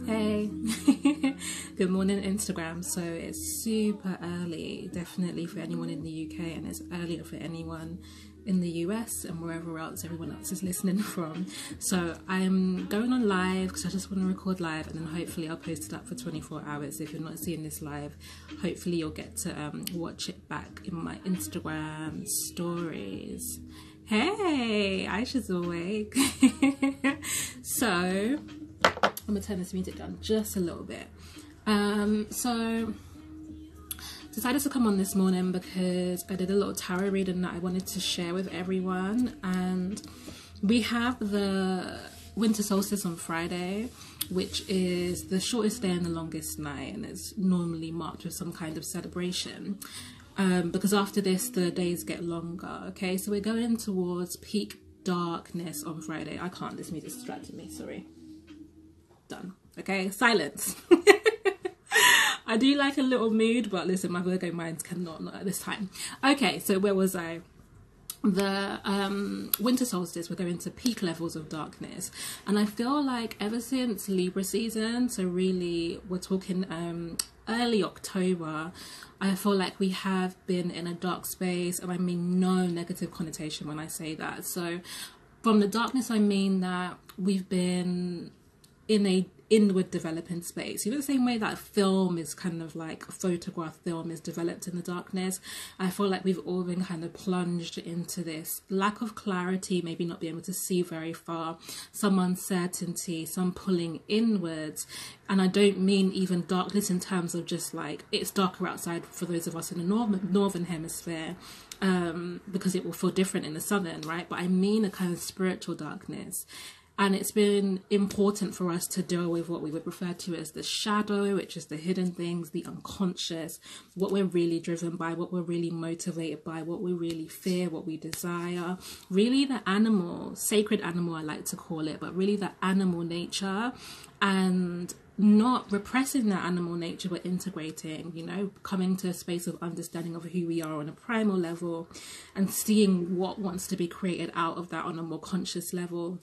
Hey, good morning Instagram. So it's super early, definitely for anyone in the UK, and it's earlier for anyone in the US and wherever else everyone else is listening from. So I'm going on live because I just want to record live, and then hopefully I'll post it up for 24 hours. If you're not seeing this live, hopefully you'll get to watch it back in my Instagram stories. Hey, Aisha's awake. So I'm gonna turn this music down just a little bit. So decided to come on this morning because I did a little tarot reading that I wanted to share with everyone, and we have the winter solstice on Friday, which is the shortest day and the longest night, and it's normally marked with some kind of celebration, because after this the days get longer. Okay, so we're going towards peak darkness on Friday. I can't, this music's distracting me, sorry. Done. Okay, silence. I do like a little mood, but listen, my Virgo minds cannot, not at this time. Okay, so where was I? The winter solstice, we're going to peak levels of darkness, and I feel like ever since Libra season, so really we're talking early October, I feel like we have been in a dark space, and I mean no negative connotation when I say that. So from the darkness, I mean that we've been in a inward developing space. You know, the same way that film is kind of like a photograph film is developed in the darkness, I feel like we've all been kind of plunged into this lack of clarity, maybe not being able to see very far, some uncertainty, some pulling inwards. And I don't mean even darkness in terms of just like it's darker outside for those of us in the northern hemisphere, because it will feel different in the southern, right? But I mean a kind of spiritual darkness. And it's been important for us to deal with what we would refer to as the shadow, which is the hidden things, the unconscious, what we're really driven by, what we're really motivated by, what we really fear, what we desire. Really the animal, sacred animal I like to call it, but really the animal nature, and not repressing that animal nature, but integrating, you know, coming to a space of understanding of who we are on a primal level and seeing what wants to be created out of that on a more conscious level.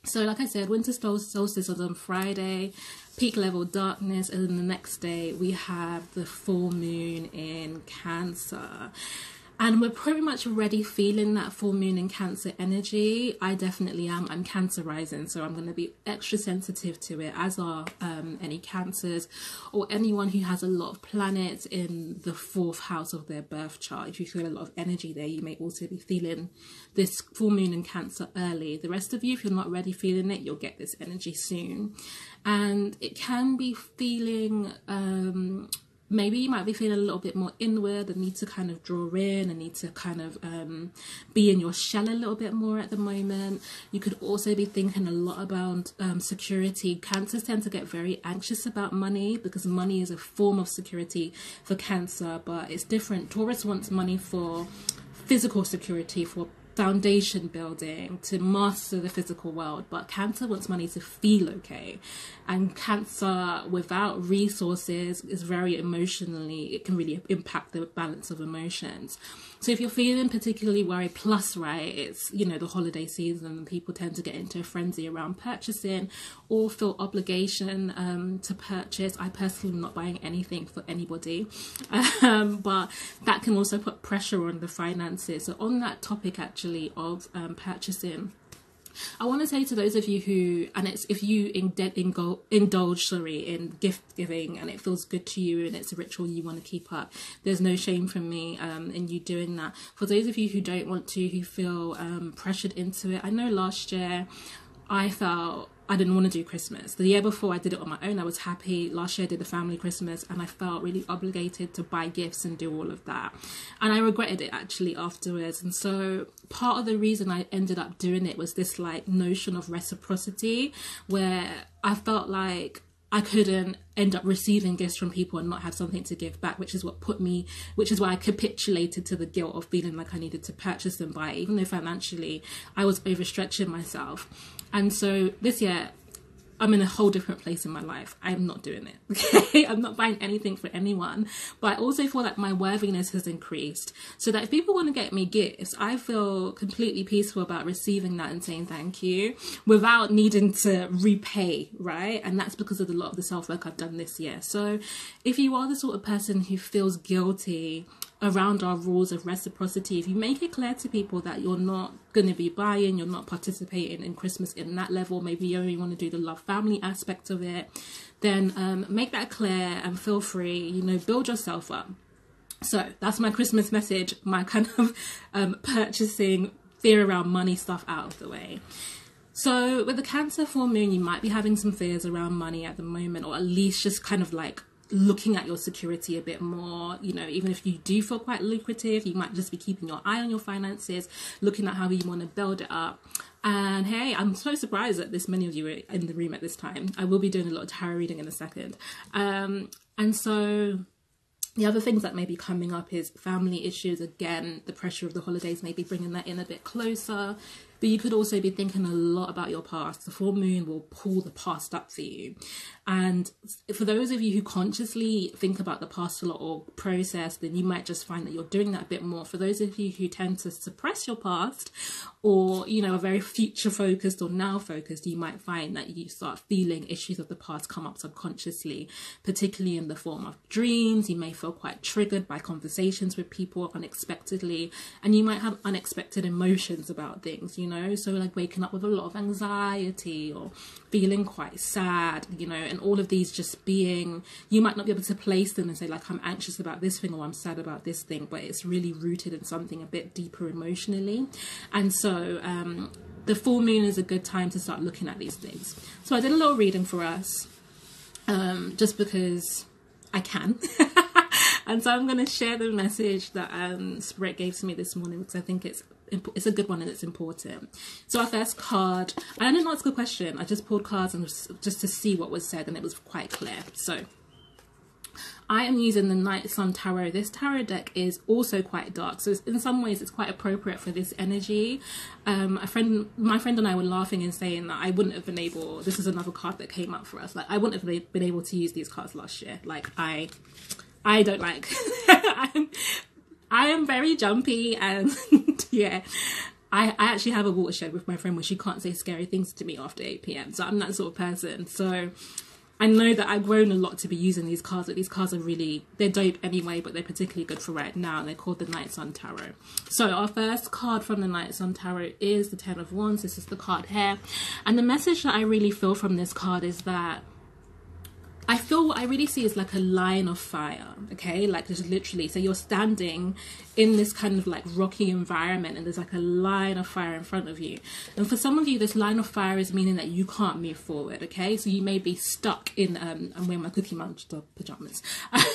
So like I said, winter solstice is on Friday, peak level darkness, and then the next day we have the full moon in Cancer. And we're pretty much already feeling that full moon in Cancer energy. I definitely am. I'm Cancer rising, so I'm going to be extra sensitive to it, as are any Cancers or anyone who has a lot of planets in the 4th house of their birth chart. If you feel a lot of energy there, you may also be feeling this full moon in Cancer early. The rest of you, if you're not ready feeling it, you'll get this energy soon. And it can be feeling maybe you might be feeling a little bit more inward and need to kind of draw in and need to kind of be in your shell a little bit more at the moment. You could also be thinking a lot about security. Cancers tend to get very anxious about money because money is a form of security for Cancer, but it's different. Taurus wants money for physical security, for foundation building, to master the physical world, but Cancer wants money to feel okay. And Cancer without resources is very emotionally, it can really impact the balance of emotions. So if you're feeling particularly worried, plus right, it's, you know, the holiday season and people tend to get into a frenzy around purchasing or feel obligation to purchase. I personally am not buying anything for anybody, but that can also put pressure on the finances. So on that topic actually of purchasing, I want to say to those of you who, and it's if you indulge in gift giving and it feels good to you and it's a ritual you want to keep up, there's no shame from me in you doing that. For those of you who don't want to, who feel pressured into it, I know last year I felt I didn't want to do Christmas. The year before I did it on my own, I was happy. Last year I did the family Christmas and I felt really obligated to buy gifts and do all of that. And I regretted it actually afterwards. And so part of the reason I ended up doing it was this like notion of reciprocity, where I felt like I couldn't end up receiving gifts from people and not have something to give back, which is why I capitulated to the guilt of feeling like I needed to purchase and buy, even though financially I was overstretching myself. And so this year I'm in a whole different place in my life. I'm not doing it. Okay, I'm not buying anything for anyone. But I also feel like my worthiness has increased, so that if people want to get me gifts, I feel completely peaceful about receiving that and saying thank you without needing to repay, right? And that's because of a lot of the self-work I've done this year. So if you are the sort of person who feels guilty around our rules of reciprocity, if you make it clear to people that you're not going to be buying, you're not participating in Christmas in that level, maybe you only want to do the love family aspect of it, then make that clear and feel free, you know, build yourself up. So that's my Christmas message, my kind of purchasing fear around money stuff out of the way. So with the Cancer full moon, you might be having some fears around money at the moment, or at least just kind of like looking at your security a bit more. You know, even if you do feel quite lucrative, you might just be keeping your eye on your finances, looking at how you want to build it up. And hey, I'm so surprised that this many of you are in the room at this time. I will be doing a lot of tarot reading in a second. And so the other things that may be coming up is family issues. Again, the pressure of the holidays may be bringing that in a bit closer. But you could also be thinking a lot about your past. The full moon will pull the past up for you. And for those of you who consciously think about the past a lot or process, then you might just find that you're doing that a bit more. For those of you who tend to suppress your past, or, you know, are very future focused or now focused, you might find that you start feeling issues of the past come up subconsciously, particularly in the form of dreams. You may feel quite triggered by conversations with people unexpectedly, and you might have unexpected emotions about things, you know, so like waking up with a lot of anxiety or feeling quite sad, you know, and all of these just being, you might not be able to place them and say like, I'm anxious about this thing or I'm sad about this thing, but it's really rooted in something a bit deeper emotionally. And so the full moon is a good time to start looking at these things. So I did a little reading for us, just because I can. And so I'm going to share the message that Spirit gave to me this morning, because I think it's a good one and it's important. So our first card, I didn't ask a question, I just pulled cards and just to see what was said, and it was quite clear. So I am using the Night Sun Tarot. This tarot deck is also quite dark, so in some ways it's quite appropriate for this energy. My friend and I were laughing and saying that I wouldn't have been able, this is another card that came up for us, like I wouldn't have been able to use these cards last year. Like I don't like I am very jumpy, and yeah, I actually have a watershed with my friend where she can't say scary things to me after 8 p.m. So I'm that sort of person. So I know that I've grown a lot to be using these cards, but these cards are really, they're dope anyway, but they're particularly good for right now. And they're called the Night Sun Tarot. So our first card from the Night Sun Tarot is the Ten of Wands. This is the card here. And the message that I really feel from this card is that what I really see is like a line of fire, okay? Like just literally, so you're standing in this kind of like rocky environment and there's like a line of fire in front of you. And for some of you, this line of fire is meaning that you can't move forward, okay? So you may be stuck in, I'm wearing my Cookie Monster pajamas.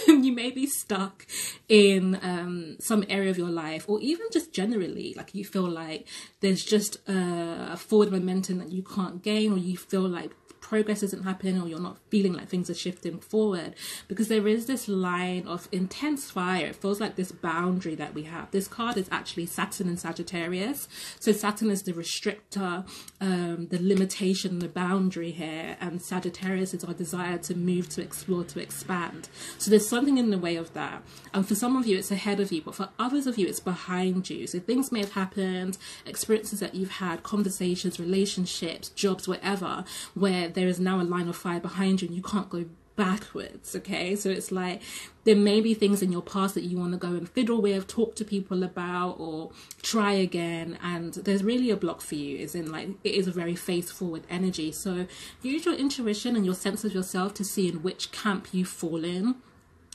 You may be stuck in some area of your life, or even just generally, like you feel like there's just a forward momentum that you can't gain, or you feel like progress isn't happening, or you're not feeling like things are shifting forward, because there is this line of intense fire. It feels like this boundary that we have. This card is actually Saturn and Sagittarius. So Saturn is the restrictor, the limitation, the boundary here, and Sagittarius is our desire to move, to explore, to expand. So there's something in the way of that. And for some of you, it's ahead of you, but for others of you, it's behind you. So things may have happened, experiences that you've had, conversations, relationships, jobs, whatever, where there is now a line of fire behind you and you can't go backwards, okay? So it's like there may be things in your past that you want to go and fiddle with, talk to people about, or try again, and there's really a block for you, is in like it is a very face forward energy. So use your intuition and your sense of yourself to see in which camp you fall in.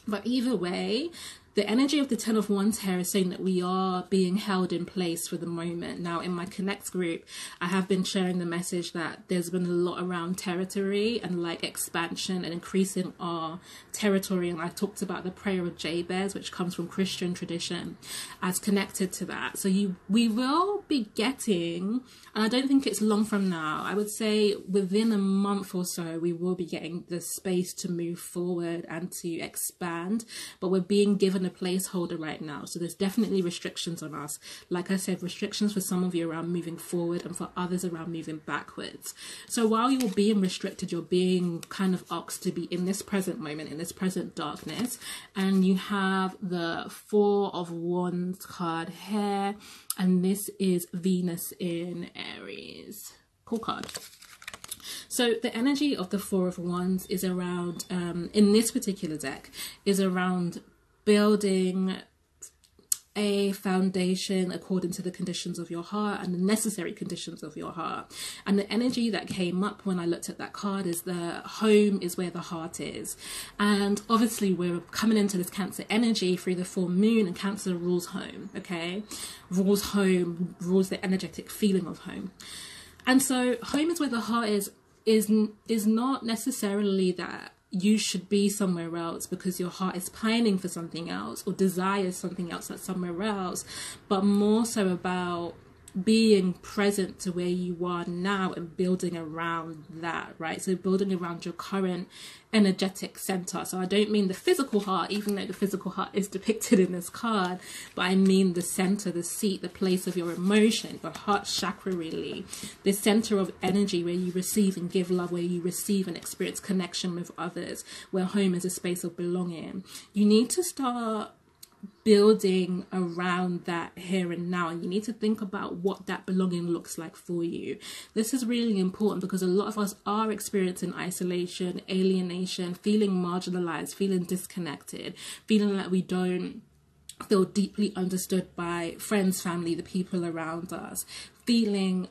But either way, the energy of the Ten of Wands here is saying that we are being held in place for the moment. Now, in my Connect group, I have been sharing the message that there's been a lot around territory and like expansion and increasing our territory. And I talked about the prayer of Jabez, which comes from Christian tradition, as connected to that. So we will be getting, and I don't think it's long from now, I would say within a month or so, we will be getting the space to move forward and to expand. But we're being given a placeholder right now. So there's definitely restrictions on us. Like I said, restrictions for some of you around moving forward and for others around moving backwards. So while you're being restricted, you're being kind of asked to be in this present moment, in this present darkness. And you have the Four of Wands card here. And this is Venus in Aries. Cool card. So the energy of the Four of Wands is around, in this particular deck, is around building a foundation according to the conditions of your heart and the necessary conditions of your heart. And the energy that came up when I looked at that card is the home is where the heart is. And obviously we're coming into this Cancer energy through the full moon, and Cancer rules home, okay? Rules home, rules the energetic feeling of home. And so home is where the heart is not necessarily that you should be somewhere else because your heart is pining for something else or desires something else that's somewhere else, but more so about being present to where you are now and building around that, right? So building around your current energetic center. So I don't mean the physical heart, even though the physical heart is depicted in this card, but I mean the center, the seat, the place of your emotion, your heart chakra, really, the center of energy where you receive and give love, where you receive and experience connection with others, where home is a space of belonging. You need to start building around that here and now, and you need to think about what that belonging looks like for you. This is really important because a lot of us are experiencing isolation, alienation, feeling marginalized, feeling disconnected, feeling like we don't feel deeply understood by friends, family, the people around us, feeling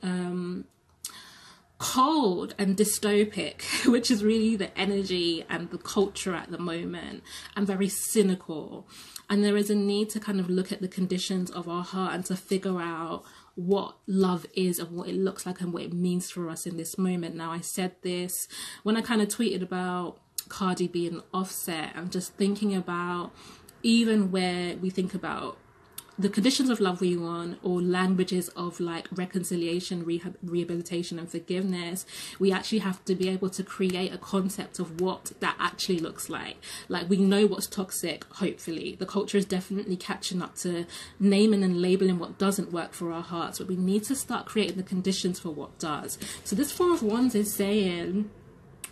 cold and dystopic, which is really the energy and the culture at the moment, and very cynical. And there is a need to kind of look at the conditions of our heart and to figure out what love is and what it looks like and what it means for us in this moment. Now, I said this when I kind of tweeted about Cardi B and Offset. I'm just thinking about even where we think about the conditions of love we want, or languages of like reconciliation, rehabilitation and forgiveness, we actually have to be able to create a concept of what that actually looks like. Like, we know what's toxic, hopefully. The culture is definitely catching up to naming and labeling what doesn't work for our hearts, but we need to start creating the conditions for what does. So this Four of Wands is saying,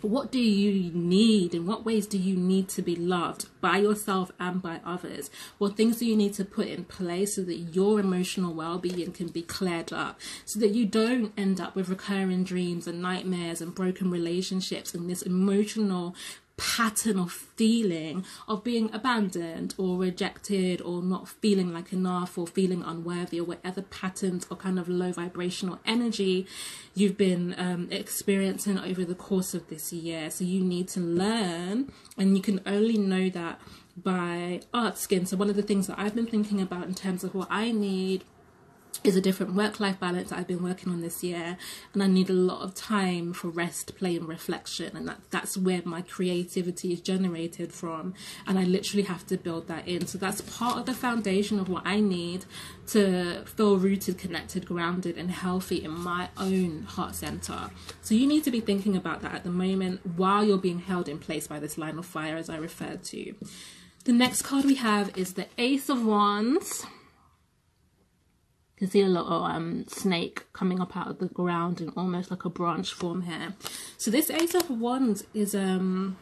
what do you need? In what ways do you need to be loved by yourself and by others? What things do you need to put in place so that your emotional well-being can be cleared up, so that you don't end up with recurring dreams and nightmares and broken relationships and this emotional pattern of feeling of being abandoned or rejected or not feeling like enough or feeling unworthy, or whatever patterns or kind of low vibrational energy you've been experiencing over the course of this year. So you need to learn, and you can only know that by art skin. So one of the things that I've been thinking about in terms of what I need is a different work-life balance that I've been working on this year, and I need a lot of time for rest, play and reflection, and that's where my creativity is generated from, and I literally have to build that in. So that's part of the foundation of what I need to feel rooted, connected, grounded and healthy in my own heart center. So you need to be thinking about that at the moment while you're being held in place by this line of fire, as I referred to. The next card we have is the Ace of Wands. You can see a lot of snake coming up out of the ground in almost like a branch form here. So this Ace of Wands is in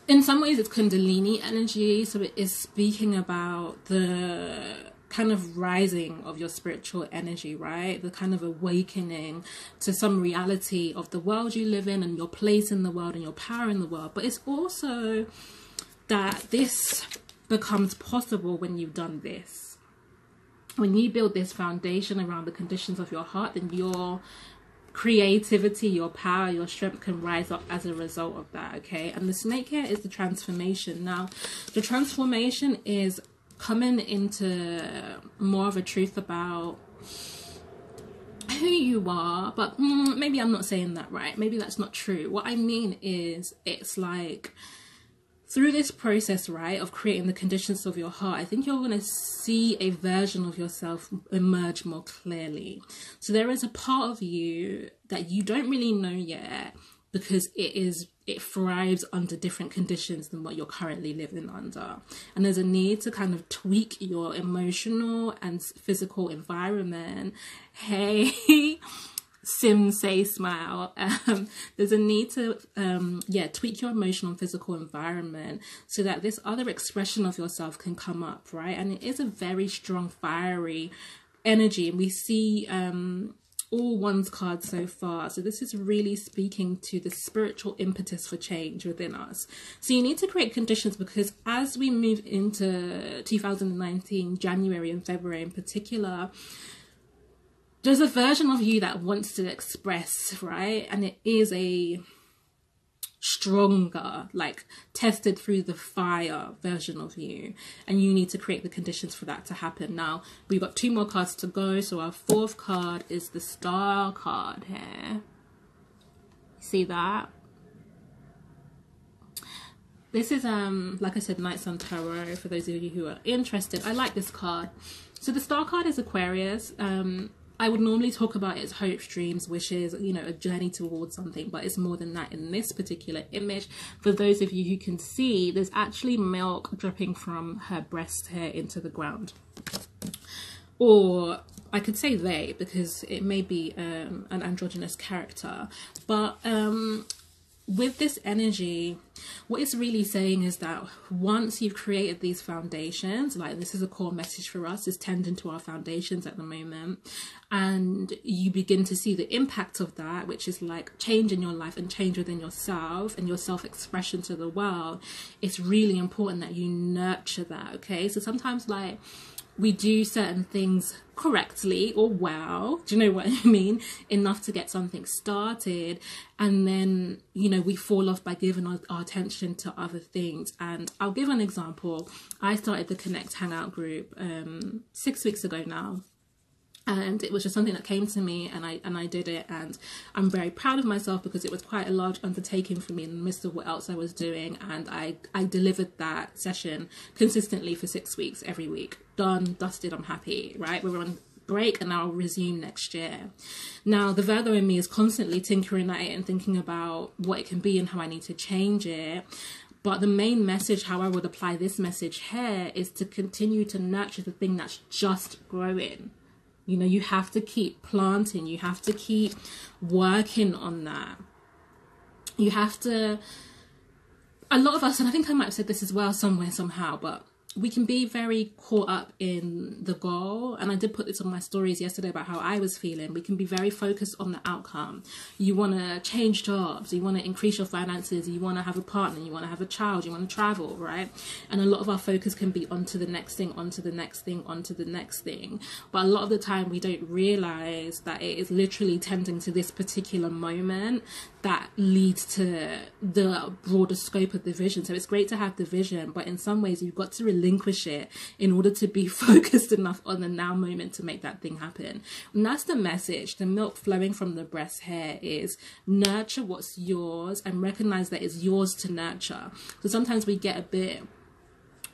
some ways it's Kundalini energy. So it is speaking about the kind of rising of your spiritual energy, right? The kind of awakening to some reality of the world you live in and your place in the world and your power in the world. But it's also that this becomes possible when you've done this. When you build this foundation around the conditions of your heart, then your creativity, your power, your strength can rise up as a result of that, okay? And the snake here is the transformation. Now, the transformation is coming into more of a truth about who you are, but maybe I'm not saying that right. Maybe that's not true. What I mean is, it's like, through this process, right, of creating the conditions of your heart, I think you're going to see a version of yourself emerge more clearly. So there is a part of you that you don't really know yet, because it thrives under different conditions than what you're currently living under. And there's a need to kind of tweak your emotional and physical environment. Hey, Sim say smile. There's a need to tweak your emotional and physical environment so that this other expression of yourself can come up, right? And it is a very strong, fiery energy, and we see all one's cards so far. So this is really speaking to the spiritual impetus for change within us. So you need to create conditions, because as we move into 2019, January and February in particular, there's a version of you that wants to express, right? And it is a stronger, like tested through the fire version of you, and you need to create the conditions for that to happen. Now we've got 2 more cards to go, so our 4th card is the Star card here. See that? This is like I said, Night Sun Tarot, for those of you who are interested. I like this card. So the Star card is Aquarius. I would normally talk about it as hopes, dreams, wishes, you know, a journey towards something, but it's more than that in this particular image. For those of you who can see, there's actually milk dripping from her breast hair into the ground. Or I could say they, because it may be an androgynous character. But with this energy, what it's really saying is that once you've created these foundations, like this is a core message for us, is tending to our foundations at the moment, and you begin to see the impact of that, which is like change in your life and change within yourself and your self-expression to the world. It's really important that you nurture that, okay? So sometimes, like, we do certain things correctly or well, do you know what I mean, enough to get something started, and then, you know, we fall off by giving our attention to other things. And I'll give an example. I started the Connect Hangout group 6 weeks ago now, and it was just something that came to me, and I did it, and I'm very proud of myself because it was quite a large undertaking for me in the midst of what else I was doing, and I delivered that session consistently for 6 weeks, every week. Done, dusted, I'm happy, right? We're on break and I'll resume next year. Now, the Virgo in me is constantly tinkering at it and thinking about what it can be and how I need to change it. But the main message, how I would apply this message here, is to continue to nurture the thing that's just growing. You know, you have to keep planting, you have to keep working on that. You have to, a lot of us, and I think I might have said this as well somewhere, somehow, but we can be very caught up in the goal. And I did put this on my stories yesterday about how I was feeling. We can be very focused on the outcome. You want to change jobs, you want to increase your finances, you want to have a partner, you want to have a child, you want to travel, right? And a lot of our focus can be onto the next thing, onto the next thing, onto the next thing. But a lot of the time we don't realize that it is literally tending to this particular moment that leads to the broader scope of the vision. So it's great to have the vision, but in some ways you've got to relinquish it in order to be focused enough on the now moment to make that thing happen. And that's the message. The milk flowing from the breast hair is nurture what's yours and recognize that it's yours to nurture. So sometimes we get a bit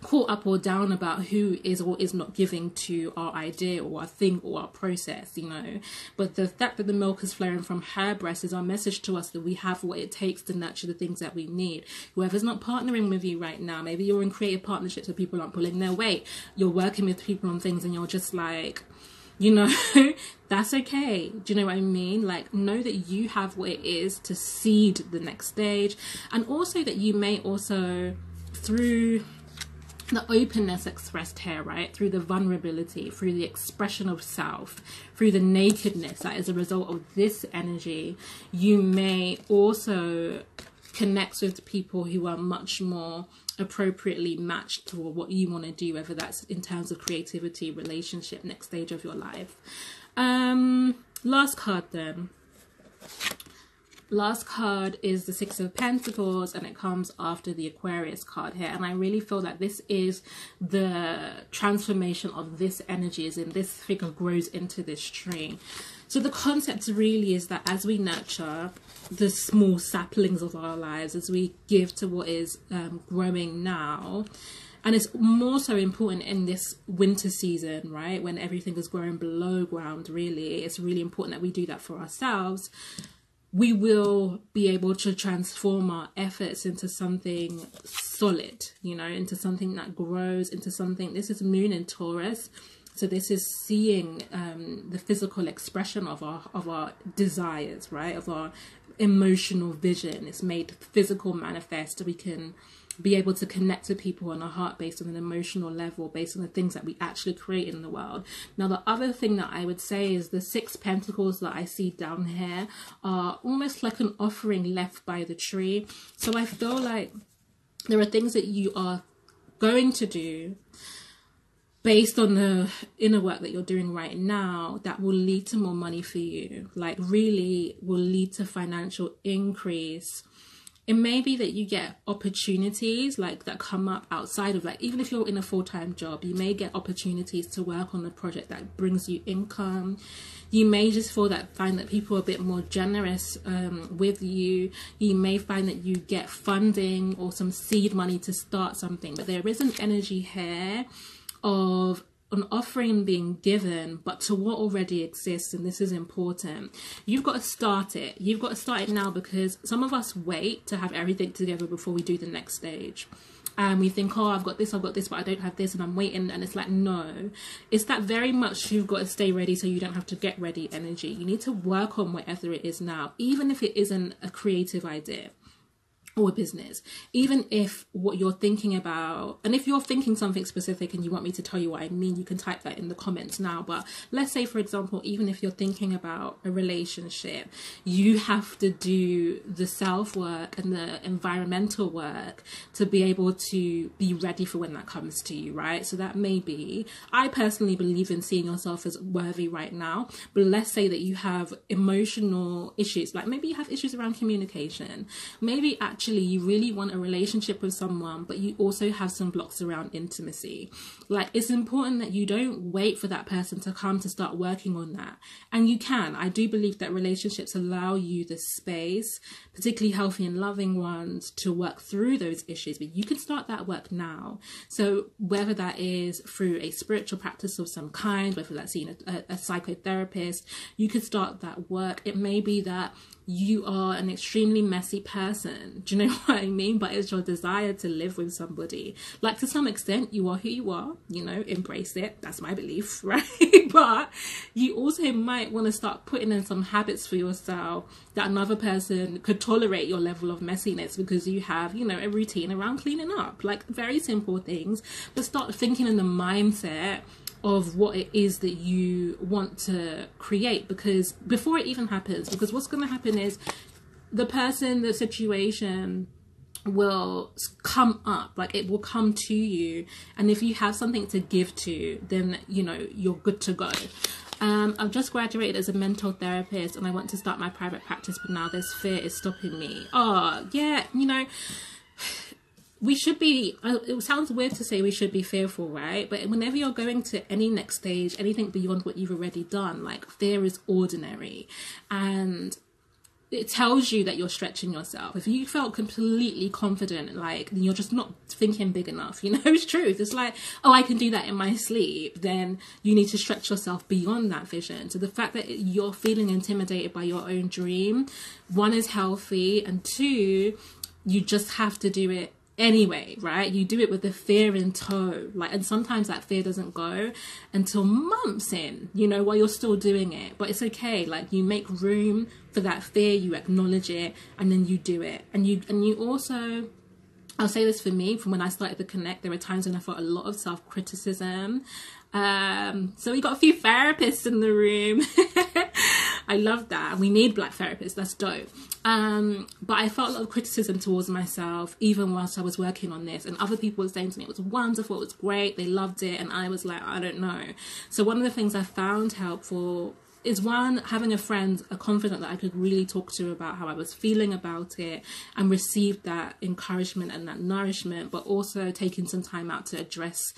caught up or down about who is or is not giving to our idea or our thing or our process, you know. But the fact that the milk is flowing from her breast is our message to us that we have what it takes to nurture the things that we need. Whoever's not partnering with you right now, maybe you're in creative partnerships where people aren't pulling their weight, you're working with people on things and you're just like, you know, that's okay. Do you know what I mean? Like, know that you have what it is to seed the next stage, and also that you may also, through the openness expressed here, right, through the vulnerability, through the expression of self, through the nakedness that is a result of this energy, you may also connect with people who are much more appropriately matched to what you want to do, whether that's in terms of creativity, relationship, next stage of your life. Last card then. Last card is the Six of Pentacles, and it comes after the Aquarius card here. And I really feel that this is the transformation of this energy, as in this figure grows into this tree. So the concept really is that as we nurture the small saplings of our lives, as we give to what is growing now, and it's more so important in this winter season, right, when everything is growing below ground, really, it's really important that we do that for ourselves. we will be able to transform our efforts into something solid, you know, into something that grows, into something. This is Moon in Taurus. So this is seeing the physical expression of our desires, right? Of our emotional vision. It's made physical manifest. We can be able to connect to people on a heart based on an emotional level, based on the things that we actually create in the world. Now, the other thing that I would say is the 6 pentacles that I see down here are almost like an offering left by the tree. So I feel like there are things that you are going to do based on the inner work that you're doing right now that will lead to more money for you, like really will lead to financial increase. It may be that you get opportunities like that come up outside of, like, even if you're in a full-time job, you may get opportunities to work on a project that brings you income. You may just find that people are a bit more generous with you. You may find that you get funding or some seed money to start something, but there is an energy here of an offering being given, but to what already exists. And this is important. You've got to start it. You've got to start it now, because some of us wait to have everything together before we do the next stage. And we think, oh, I've got this, but I don't have this, and I'm waiting. And it's like, no, it's that very much you've got to stay ready so you don't have to get ready energy. You need to work on whatever it is now, even if it isn't a creative idea or a business, even if what you're thinking about, and if you're thinking something specific and you want me to tell you what I mean, you can type that in the comments now. But let's say, for example, even if you're thinking about a relationship, you have to do the self work and the environmental work to be able to be ready for when that comes to you, right? So that may be, I personally believe in seeing yourself as worthy right now, but let's say that you have emotional issues, like maybe you have issues around communication, maybe actually you really want a relationship with someone, but you also have some blocks around intimacy. Like, it's important that you don't wait for that person to come to start working on that. And you can. I do believe that relationships allow you the space, particularly healthy and loving ones, to work through those issues, but you can start that work now. So whether that is through a spiritual practice of some kind, whether that's seeing a psychotherapist, you could start that work. It may be that you are an extremely messy person. Do you know what I mean? But it's your desire to live with somebody. Like, to some extent, you are who you are, you know, embrace it. That's my belief, right? But you also might want to start putting in some habits for yourself that another person could tolerate your level of messiness, because you have, you know, a routine around cleaning up, like very simple things. But start thinking in the mindset of what it is that you want to create, because before it even happens, because what's going to happen is the person, the situation will come up, like it will come to you, and if you have something to give to, then, you know, you're good to go. I've just graduated as a mental therapist and I want to start my private practice, but now this fear is stopping me. Oh yeah, you know, we should be, it sounds weird to say we should be fearful, right? But whenever you're going to any next stage, anything beyond what you've already done, like, fear is ordinary. And it tells you that you're stretching yourself. If you felt completely confident, like, you're just not thinking big enough, you know, it's truth. It's like, oh, I can do that in my sleep. Then you need to stretch yourself beyond that vision. So the fact that you're feeling intimidated by your own dream, one, is healthy, and two, you just have to do it anyway, right? You do it with the fear in tow, like, and sometimes that fear doesn't go until months in, you know, while you're still doing it. But it's okay. Like, you make room for that fear, you acknowledge it, and then you do it. And you also, I'll say this for me, from when I started to connect, there were times when I felt a lot of self-criticism. So we got a few therapists in the room. I love that. We need Black therapists. That's dope. But I felt a lot of criticism towards myself, even whilst I was working on this. And other people were saying to me, it was wonderful, it was great, they loved it. And I was like, I don't know. So one of the things I found helpful is, one, having a friend, a confidant that I could really talk to about how I was feeling about it and receive that encouragement and that nourishment, but also taking some time out to address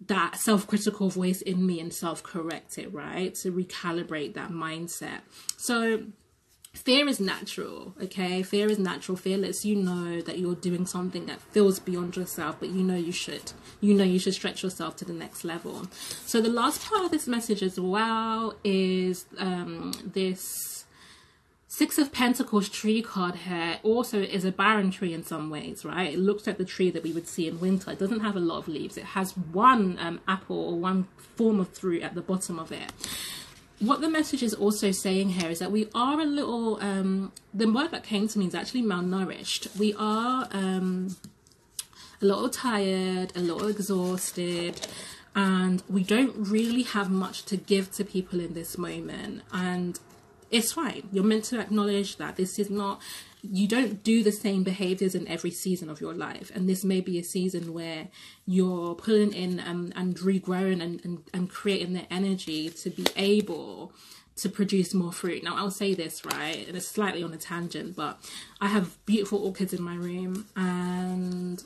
that self-critical voice in me and self-correct it, right? To recalibrate that mindset. So fear is natural, okay? Fear is natural. Fear lets you know that you're doing something that feels beyond yourself, but you know you should. You know you should stretch yourself to the next level. So the last part of this message as well is this Six of Pentacles tree card here also is a barren tree in some ways, right? It looks like the tree that we would see in winter. It doesn't have a lot of leaves. It has one apple or one form of fruit at the bottom of it. What the message is also saying here is that we are a little, the word that came to me is actually malnourished. We are a little tired, a little exhausted, and we don't really have much to give to people in this moment. And it's fine. You're meant to acknowledge that this is not, you don't do the same behaviors in every season of your life. And this may be a season where you're pulling in and regrowing and creating the energy to be able to produce more fruit. Now, I'll say this, right, and it's slightly on a tangent, but I have beautiful orchids in my room, and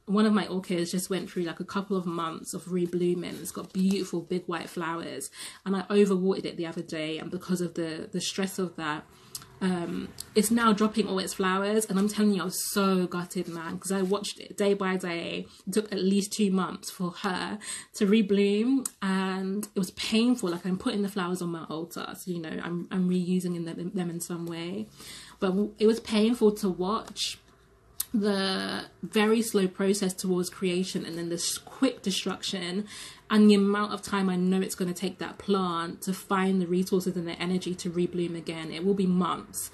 one of my orchids just went through like a couple of months of reblooming. It's got beautiful big white flowers, and I overwatered it the other day, and because of the stress of that, it's now dropping all its flowers. And I'm telling you, I was so gutted, man, because I watched it day by day. It took at least 2 months for her to rebloom, and it was painful. Like, I'm putting the flowers on my altar, so you know, I'm reusing them in some way, but it was painful to watch the very slow process towards creation, and then this quick destruction, and the amount of time I know it's going to take that plant to find the resources and the energy to rebloom again. It will be months.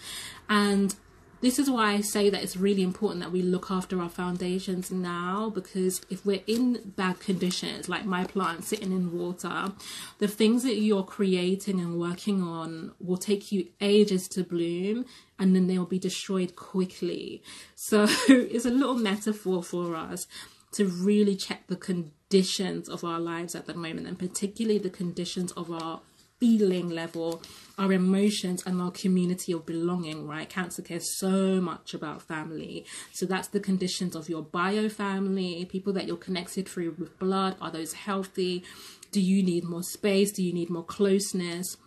And this is why I say that it's really important that we look after our foundations now, because if we're in bad conditions, like my plant sitting in water, the things that you're creating and working on will take you ages to bloom, and then they'll be destroyed quickly. So it's a little metaphor for us to really check the conditions of our lives at the moment, and particularly the conditions of our feeling level, our emotions, and our community of belonging, right? Cancer cares so much about family. So that's the conditions of your bio family, people that you're connected through with blood. Are those healthy? Do you need more space? Do you need more closeness?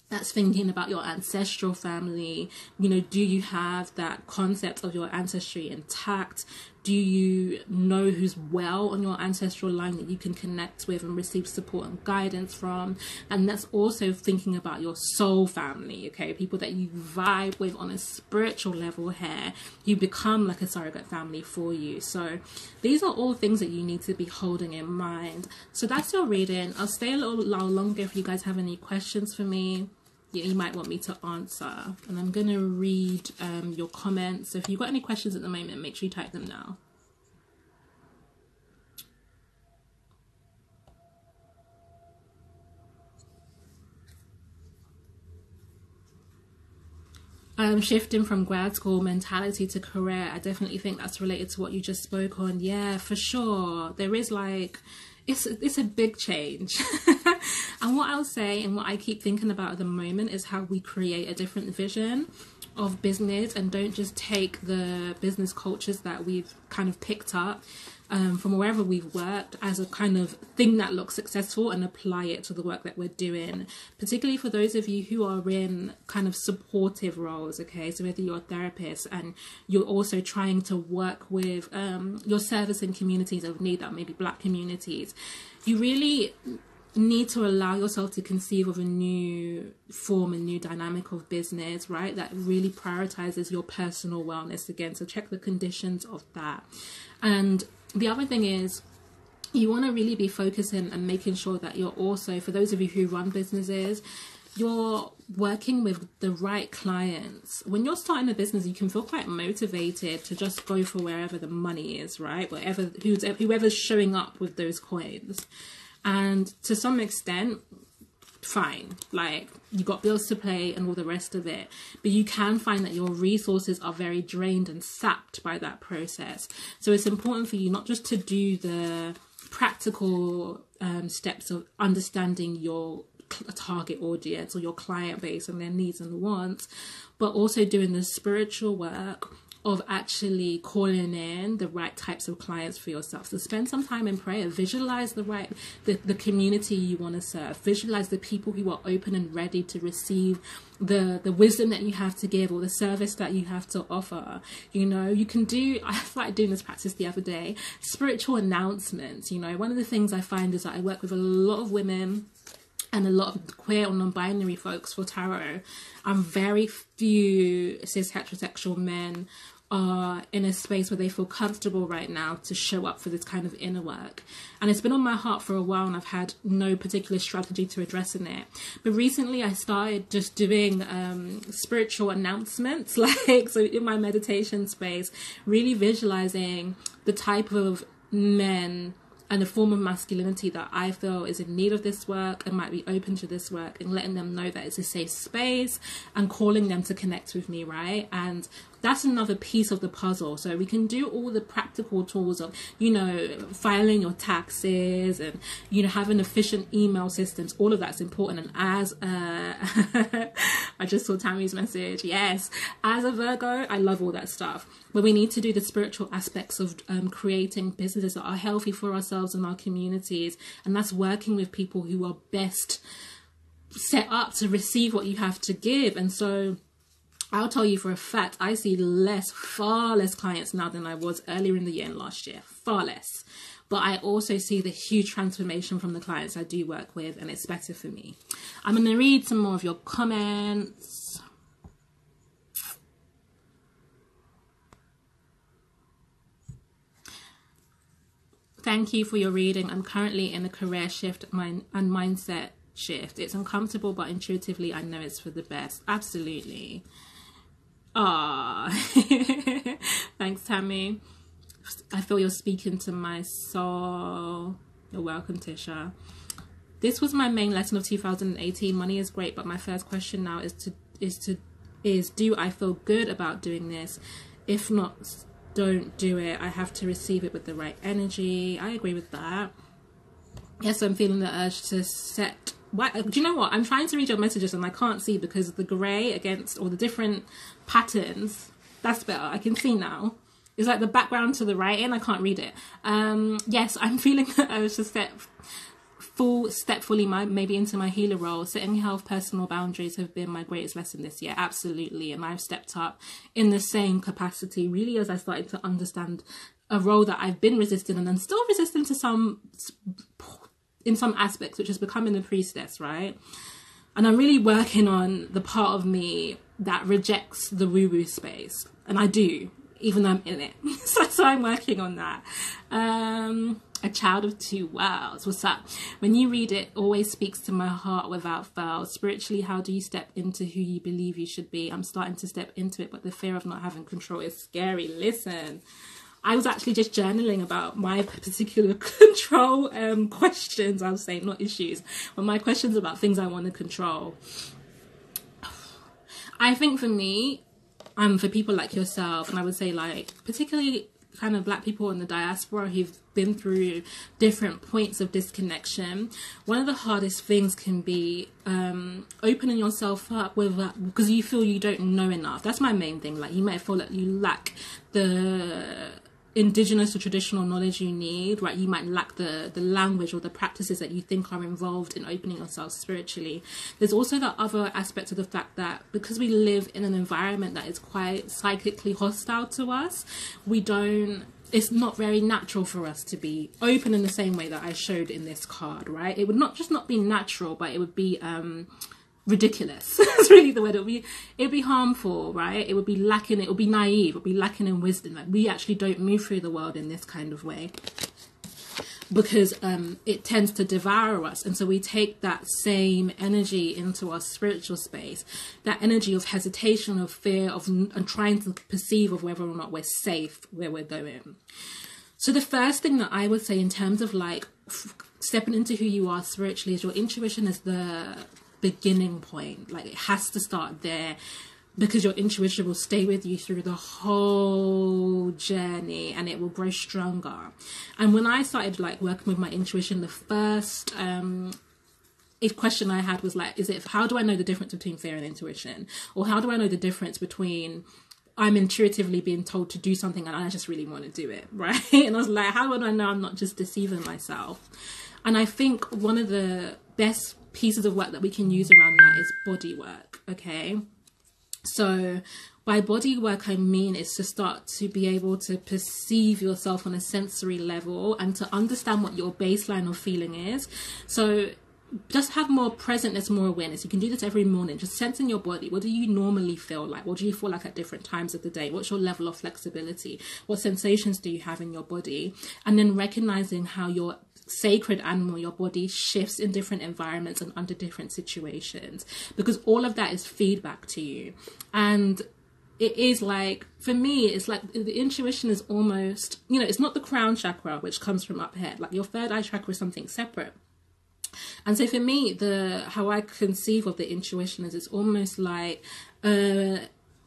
That's thinking about your ancestral family. You know, do you have that concept of your ancestry intact? Do you know who's well on your ancestral line that you can connect with and receive support and guidance from? And that's also thinking about your soul family, okay? People that you vibe with on a spiritual level here, you become like a surrogate family for you. So these are all things that you need to be holding in mind. So that's your reading. I'll stay a little longer if you guys have any questions for me. You might want me to answer, and I'm going to read your comments. So if you've got any questions at the moment, make sure you type them now. Shifting from grad school mentality to career, I definitely think that's related to what you just spoke on. Yeah, for sure. There is like, it's a big change. And what I'll say, and what I keep thinking about at the moment, is how we create a different vision of business, and don't just take the business cultures that we've kind of picked up from wherever we've worked as a kind of thing that looks successful, and apply it to the work that we're doing, particularly for those of you who are in kind of supportive roles, okay? So whether you're a therapist and you're also trying to work with your service in communities of need, that maybe Black communities, you really need to allow yourself to conceive of a new form, a new dynamic of business, right, that really prioritizes your personal wellness again. So check the conditions of that. And the other thing is, you want to really be focusing and making sure that you're also, for those of you who run businesses, you're working with the right clients. When you're starting a business, you can feel quite motivated to just go for wherever the money is, right? Whoever's showing up with those coins. And to some extent, fine, like, you got bills to pay and all the rest of it, but you can find that your resources are very drained and sapped by that process. So it's important for you not just to do the practical steps of understanding your target audience or your client base and their needs and wants, but also doing the spiritual work of actually calling in the right types of clients for yourself. So spend some time in prayer, visualize the community you want to serve, visualize the people who are open and ready to receive the wisdom that you have to give, or the service that you have to offer. You know, you can do, I started doing this practice the other day, spiritual announcements. You know, one of the things I find is that I work with a lot of women and a lot of queer or non-binary folks for tarot, and very few cis heterosexual men are in a space where they feel comfortable right now to show up for this kind of inner work. And it's been on my heart for a while, and I've had no particular strategy to addressing it. But recently I started just doing spiritual announcements, like, so in my meditation space, really visualizing the type of men and the form of masculinity that I feel is in need of this work and might be open to this work, and letting them know that it's a safe space and calling them to connect with me, right? And that's another piece of the puzzle. So we can do all the practical tools of, you know, filing your taxes and, you know, having efficient email systems. All of that's important. And as I just saw Tammy's message. Yes, as a Virgo, I love all that stuff. But we need to do the spiritual aspects of creating businesses that are healthy for ourselves and our communities. And that's working with people who are best set up to receive what you have to give. And so I'll tell you for a fact, I see far less clients now than I was earlier in the year and last year, far less. But I also see the huge transformation from the clients I do work with, and it's better for me. I'm going to read some more of your comments. Thank you for your reading. I'm currently in a career shift and mindset shift. It's uncomfortable, but intuitively I know it's for the best. Absolutely. Ah, thanks, Tammy. I feel you're speaking to my soul. You're welcome, Tisha. This was my main lesson of 2018. Money is great, but my first question now is do I feel good about doing this? If not, don't do it. I have to receive it with the right energy. I agree with that. Yes, I'm feeling the urge to set. Do you know what? I'm trying to read your messages and I can't see because of the grey against all the different patterns. That's better. I can see now. It's like the background to the writing. I can't read it. Yes, I'm feeling the urge to step fully maybe into my healer role. Setting health, personal boundaries have been my greatest lesson this year. Absolutely. And I've stepped up in the same capacity, really, as I started to understand a role that I've been resisting and I'm still resistant to in some aspects, which is becoming a priestess, right? And I'm really working on the part of me that rejects the woo-woo space. And I do, even though I'm in it. so I'm working on that. A child of two worlds. What's up? When you read it, always speaks to my heart without fail. Spiritually, how do you step into who you believe you should be? I'm starting to step into it, but the fear of not having control is scary. Listen, I was actually just journaling about my particular control questions, I'll say, not issues, but my questions about things I want to control. I think for me, for people like yourself, and I would say like particularly kind of Black people in the diaspora who've been through different points of disconnection, one of the hardest things can be opening yourself up with because you feel you don't know enough. That's my main thing. Like, you might feel like you lack the indigenous or traditional knowledge you need, right? You might lack the language or the practices that you think are involved in opening yourself spiritually. There's also that other aspect of the fact that because we live in an environment that is quite psychically hostile to us, it's not very natural for us to be open in the same way that I showed in this card, right? It would not just not be natural, but it would be ridiculous. That's really the word. It'd be harmful, right? It would be lacking, it would be naive, it would be lacking in wisdom. Like, we actually don't move through the world in this kind of way because it tends to devour us. And so we take that same energy into our spiritual space, that energy of hesitation, of fear, and trying to perceive of whether or not we're safe where we're going. So the first thing that I would say in terms of like stepping into who you are spiritually is your intuition is the beginning point. Like, it has to start there because your intuition will stay with you through the whole journey and it will grow stronger. And when I started like working with my intuition, the first question I had was like, how do I know the difference between fear and intuition? Or how do I know the difference between I'm intuitively being told to do something and I just really want to do it, right? And I was like, how do I know I'm not just deceiving myself? And I think one of the best pieces of work that we can use around that is body work, okay? So by body work, I mean is to start to be able to perceive yourself on a sensory level and to understand what your baseline of feeling is. So just have more presentness, more awareness. You can do this every morning. Just sensing your body. What do you normally feel like? What do you feel like at different times of the day? What's your level of flexibility? What sensations do you have in your body? And then recognizing how your sacred animal, your body, shifts in different environments and under different situations, because all of that is feedback to you. And it is like, for me, it's like the intuition is almost, you know, it's not the crown chakra, which comes from up here. Like your third eye chakra is something separate. And so for me, how I conceive of the intuition is, it's almost like,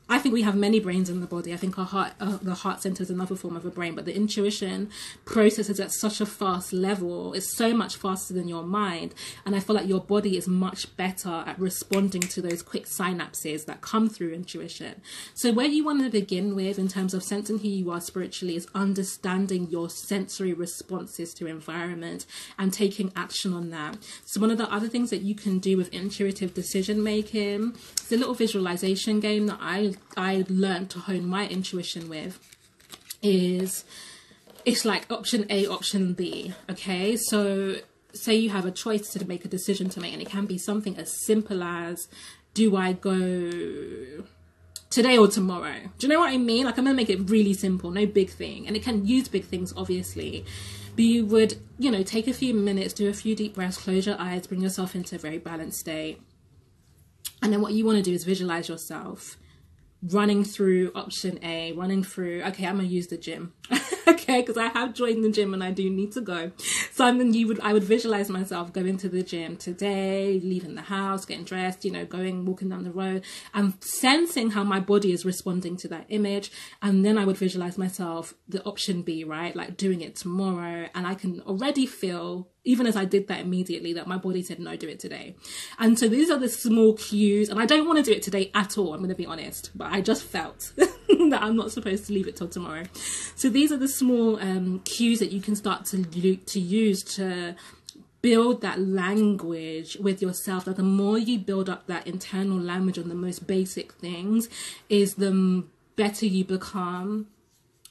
I think we have many brains in the body. I think the heart center is another form of a brain, but the intuition processes at such a fast level. It's so much faster than your mind. And I feel like your body is much better at responding to those quick synapses that come through intuition. So where you want to begin with in terms of sensing who you are spiritually is understanding your sensory responses to environment and taking action on that. So one of the other things that you can do with intuitive decision making, it's a little visualization game that I learned to hone my intuition with, is it's like option A, option B. Okay, so say you have a choice to make a decision to make, and it can be something as simple as, do I go today or tomorrow? Do you know what I mean? Like, I'm gonna make it really simple, no big thing, and it can use big things obviously, but you would, you know, take a few minutes, do a few deep breaths, close your eyes, bring yourself into a very balanced state, and then what you want to do is visualize yourself running through option A, running through, okay, I'm gonna use the gym. Okay, because I have joined the gym and I do need to go. So I would visualize myself going to the gym today, leaving the house, getting dressed, you know, walking down the road, and sensing how my body is responding to that image. And then I would visualize myself the option B, right? Like doing it tomorrow. And I can already feel, even as I did that immediately, that my body said, no, do it today. And so these are the small cues, and I don't want to do it today at all, I'm going to be honest, but I just felt that I'm not supposed to leave it till tomorrow. So these are the small cues that you can start to use to build that language with yourself. That the more you build up that internal language on the most basic things, is the better you become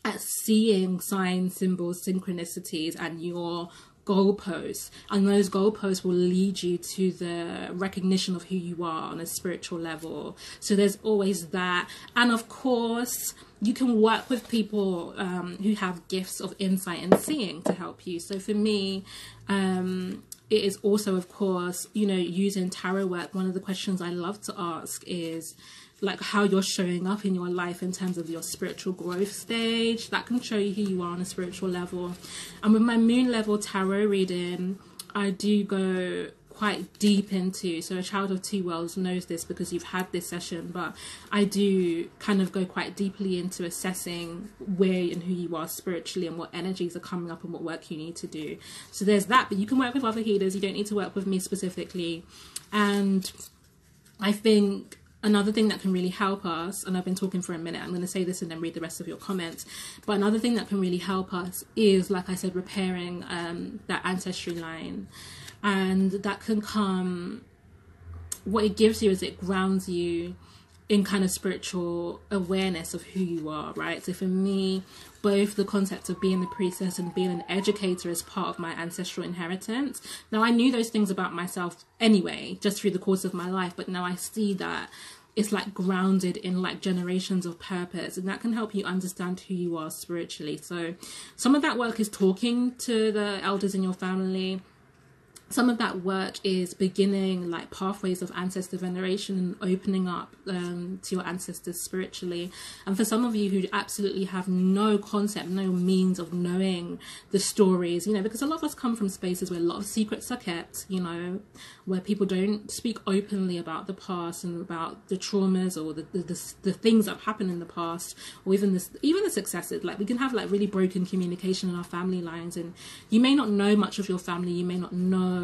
at seeing signs, symbols, synchronicities, and your goalposts. And those goalposts will lead you to the recognition of who you are on a spiritual level. So there's always that. And of course, you can work with people who have gifts of insight and seeing to help you. So for me, it is also, of course, you know, using tarot work. One of the questions I love to ask is like how you're showing up in your life in terms of your spiritual growth stage. That can show you who you are on a spiritual level. And with my moon level tarot reading, I do go quite deep into, so a child of two worlds knows this because you've had this session, but I do kind of go quite deeply into assessing where and who you are spiritually and what energies are coming up and what work you need to do. So there's that, but you can work with other healers. You don't need to work with me specifically. And I think another thing that can really help us, and I've been talking for a minute, I'm going to say this and then read the rest of your comments, but another thing that can really help us is, like I said, repairing that ancestry line. And that can come, what it gives you is it grounds you in kind of spiritual awareness of who you are, right? So for me, both the concept of being the priestess and being an educator is part of my ancestral inheritance. Now, I knew those things about myself anyway, just through the course of my life, but now I see that it's like grounded in like generations of purpose, and that can help you understand who you are spiritually. So some of that work is talking to the elders in your family. Some of that work is beginning like pathways of ancestor veneration and opening up to your ancestors spiritually. And for some of you who absolutely have no concept, no means of knowing the stories, you know, because a lot of us come from spaces where a lot of secrets are kept, you know, where people don't speak openly about the past and about the traumas or the things that happened in the past, or even the successes. Like, we can have like really broken communication in our family lines, and you may not know much of your family, you may not know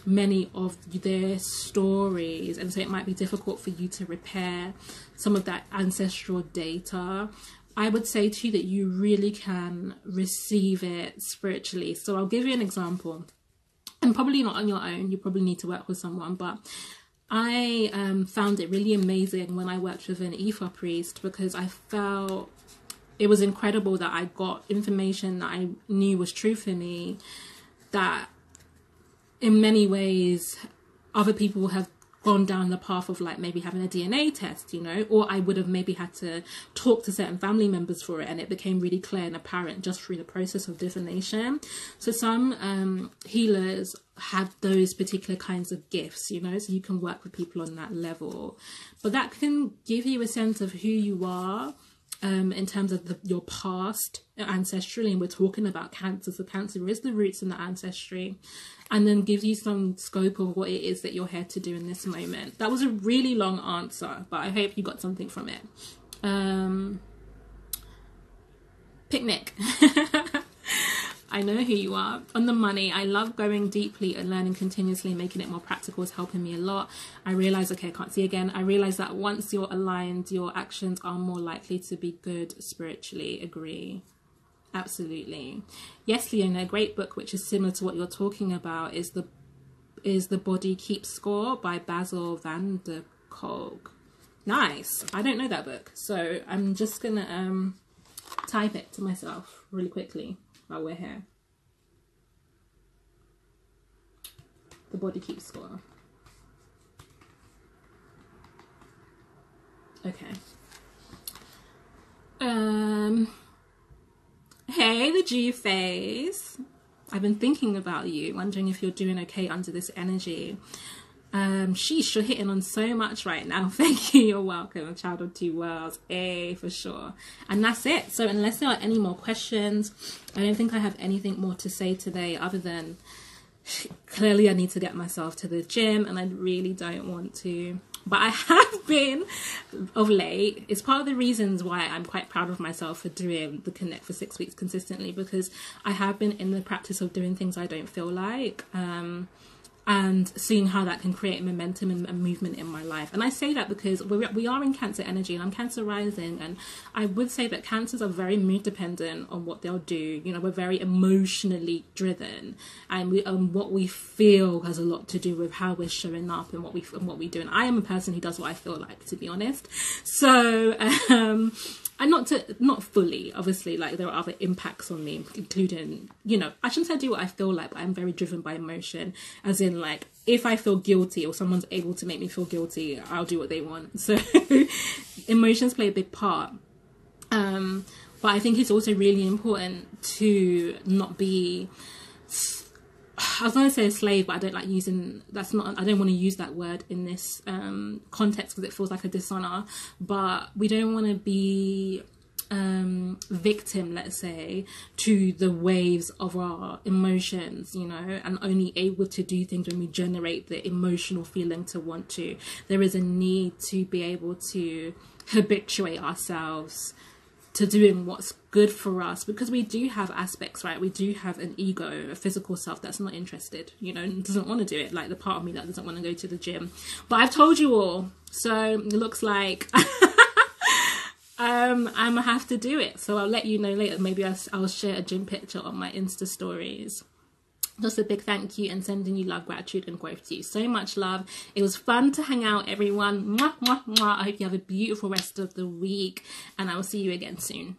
many of their stories, and so it might be difficult for you to repair some of that ancestral data. I would say too that you really can receive it spiritually. So I'll give you an example, and probably not on your own, you probably need to work with someone, but I found it really amazing when I worked with an Ifa priest, because I felt it was incredible that I got information that I knew was true for me, that in many ways, other people have gone down the path of like maybe having a DNA test, you know, or I would have maybe had to talk to certain family members for it, and it became really clear and apparent just through the process of divination. So some healers have those particular kinds of gifts, you know, so you can work with people on that level, but that can give you a sense of who you are in terms of your past ancestrally, and we're talking about Cancer, so Cancer is the roots in the ancestry, and then gives you some scope of what it is that you're here to do in this moment. That was a really long answer, but I hope you got something from it. Picnic. I know who you are. On the money, I love going deeply and learning continuously, making it more practical is helping me a lot. I realize, okay, I can't see again. I realize that once you're aligned, your actions are more likely to be good spiritually. Agree. Absolutely. Yes, Leona, a great book which is similar to what you're talking about is The Body Keeps Score by Basil van der Kolk. Nice. I don't know that book, so I'm just gonna type it to myself really quickly while we're here. The Body Keeps Score. Okay. Hey, the G face. I've been thinking about you, wondering if you're doing okay under this energy. Sheesh, you're hitting on so much right now. Thank you. You're welcome. A child of two worlds. For sure. And that's it. So unless there are any more questions, I don't think I have anything more to say today other than clearly I need to get myself to the gym, and I really don't want to. But I have been of late. It's part of the reasons why I'm quite proud of myself for doing the Connect for 6 weeks consistently, because I have been in the practice of doing things I don't feel like. And seeing how that can create momentum and movement in my life. And I say that because we are in Cancer energy, and I'm Cancer rising, and I would say that Cancers are very mood dependent on what they'll do. You know, we're very emotionally driven, and what we feel has a lot to do with how we're showing up and what we do. And I am a person who does what I feel like, to be honest. So and not fully, obviously, like there are other impacts on me, including, you know, I shouldn't say I do what I feel like, but I'm very driven by emotion, as in like, if I feel guilty or someone's able to make me feel guilty, I'll do what they want. So emotions play a big part. But I think it's also really important to not be, I was going to say a slave, but I don't like using, I don't want to use that word in this context because it feels like a dishonor, but we don't want to be victim, let's say, to the waves of our emotions, you know, and only able to do things when we generate the emotional feeling to want to. There is a need to be able to habituate ourselves to doing what's good for us, because we do have aspects, right? We do have an ego, a physical self that's not interested, you know, and doesn't want to do it, like the part of me that doesn't want to go to the gym. But I've told you all, so it looks like I'm gonna have to do it. So I'll let you know later. Maybe I'll share a gym picture on my Insta stories. Just a big thank you, and sending you love, gratitude, and growth to you. So much love. It was fun to hang out, everyone. Mwah, mwah, mwah. I hope you have a beautiful rest of the week, and I will see you again soon.